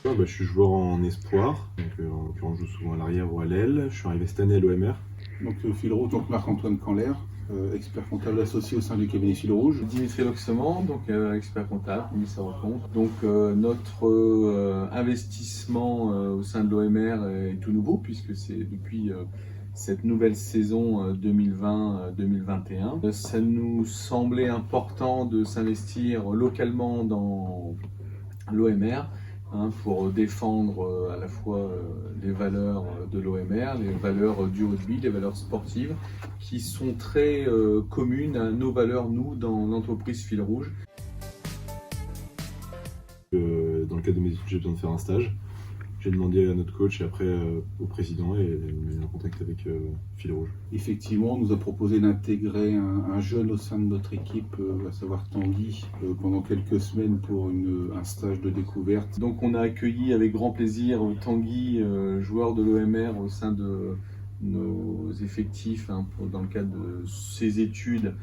Je suis joueur en espoir, donc en l'occurrence je joue souvent à l'arrière ou à l'aile. Je suis arrivé cette année à l'OMR. Donc Fil Rouge, donc Marc-Antoine Canler, expert comptable associé au sein du cabinet Fil Rouge. Dimitri Loxement, donc expert comptable, commissaire aux comptes. Donc notre investissement au sein de l'OMR est tout nouveau puisque c'est depuis cette nouvelle saison 2020-2021. Ça nous semblait important de s'investir localement dans l'OMR. Pour défendre à la fois les valeurs de l'OMR, les valeurs du rugby, les valeurs sportives, qui sont très communes à nos valeurs, nous, dans l'entreprise Fil Rouge. Dans le cadre de mes études, j'ai besoin de faire un stage. J'ai demandé à notre coach et après au président et il m'a mis en contact avec Fil Rouge. Effectivement, on nous a proposé d'intégrer un jeune au sein de notre équipe, à savoir Tanguy, pendant quelques semaines pour un stage de découverte. Donc on a accueilli avec grand plaisir Tanguy, joueur de l'OMR au sein de nos effectifs dans le cadre de ses études,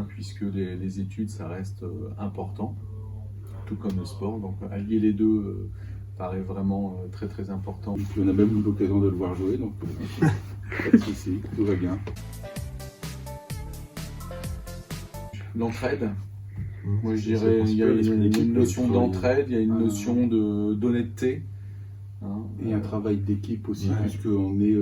puisque les études ça reste important, tout comme le sport. Donc allier les deux paraît vraiment très très important. Et puis on a même eu l'occasion de le voir jouer, donc pas de soucis, tout va bien. L'entraide. Moi je dirais il y a une notion d'entraide, il y a une notion d'honnêteté. Et un travail d'équipe aussi, puisqu'on est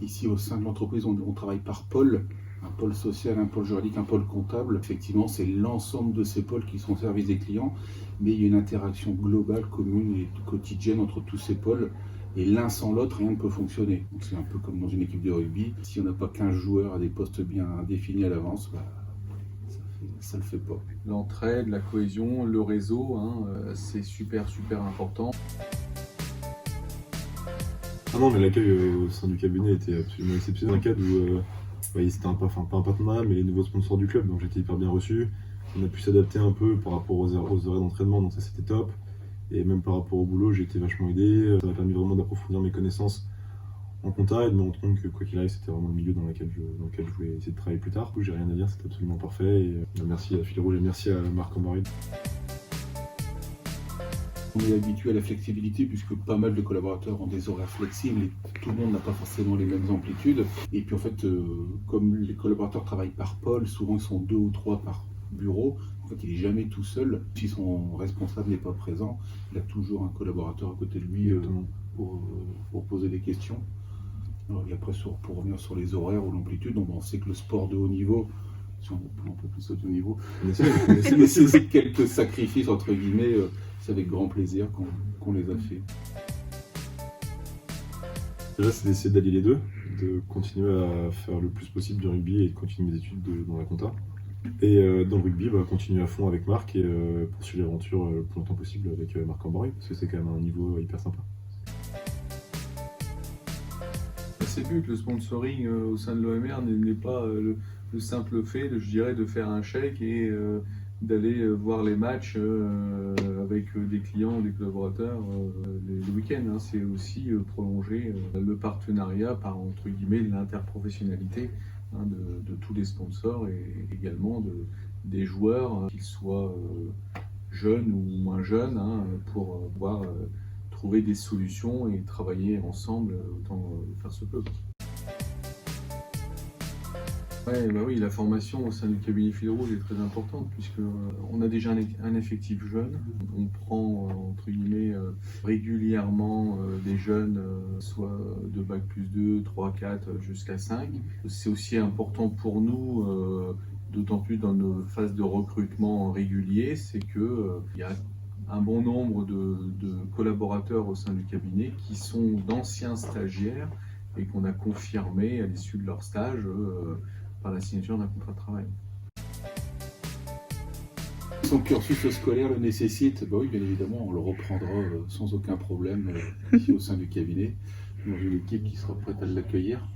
ici au sein de l'entreprise, on travaille par pôle. Un pôle social, un pôle juridique, un pôle comptable. Effectivement, c'est l'ensemble de ces pôles qui sont au service des clients, mais il y a une interaction globale, commune et quotidienne entre tous ces pôles. Et l'un sans l'autre, rien ne peut fonctionner. Donc c'est un peu comme dans une équipe de rugby. Si on n'a pas 15 joueurs à des postes bien définis à l'avance, ça ne le fait pas. L'entraide, la cohésion, le réseau, c'est super important. Ah non, mais l'accueil au sein du cabinet était absolument exceptionnel. Dans un cadre où c'était pas un partenariat, mais les nouveaux sponsors du club, donc j'étais hyper bien reçu. On a pu s'adapter un peu par rapport aux horaires d'entraînement, donc ça c'était top. Et même par rapport au boulot, j'ai été vachement aidé. Ça m'a permis vraiment d'approfondir mes connaissances en compta et de me rendre compte que quoi qu'il arrive, c'était vraiment le milieu dans lequel je voulais essayer de travailler plus tard. Du coup, j'ai rien à dire, c'était absolument parfait. Et merci à Fil Rouge et merci à Marc Ambary. On est habitué à la flexibilité puisque pas mal de collaborateurs ont des horaires flexibles et tout le monde n'a pas forcément les mêmes amplitudes. Et puis en fait, comme les collaborateurs travaillent par pôle, souvent ils sont 2 ou 3 par bureau. En fait, il n'est jamais tout seul. Si son responsable n'est pas présent, il a toujours un collaborateur à côté de lui pour poser des questions. Alors, et après, pour revenir sur les horaires ou l'amplitude, on sait que le sport de haut niveau, si on peut plus de haut niveau, nécessite quelques sacrifices entre guillemets. C'est avec grand plaisir qu'on les a fait. Déjà, c'est d'essayer d'allier les deux, de continuer à faire le plus possible du rugby et de continuer mes études dans la compta. Et dans le rugby, continuer à fond avec Marc et poursuivre l'aventure le plus longtemps possible avec Marc Ambary, parce que c'est quand même un niveau hyper sympa. C'est vu que le sponsoring au sein de l'OMR n'est pas le simple fait, je dirais, de faire un chèque et d'aller voir les matchs avec des clients, des collaborateurs les week-ends. C'est aussi prolonger le partenariat par, entre guillemets, l'interprofessionnalité de tous les sponsors et également des joueurs, qu'ils soient jeunes ou moins jeunes, pour pouvoir trouver des solutions et travailler ensemble autant faire se peut. Oui, la formation au sein du cabinet Fil Rouge est très importante puisqu'on a déjà un effectif jeune. On prend entre guillemets régulièrement des jeunes, soit de bac plus 2, 3, 4 jusqu'à 5. C'est aussi important pour nous, d'autant plus dans nos phases de recrutement régulier, c'est qu'il y a un bon nombre de collaborateurs au sein du cabinet qui sont d'anciens stagiaires et qu'on a confirmé à l'issue de leur stage par la signature d'un contrat de travail. Son cursus scolaire le nécessite, oui, bien évidemment, on le reprendra sans aucun problème ici au sein du cabinet, dans une équipe qui sera prête à l'accueillir.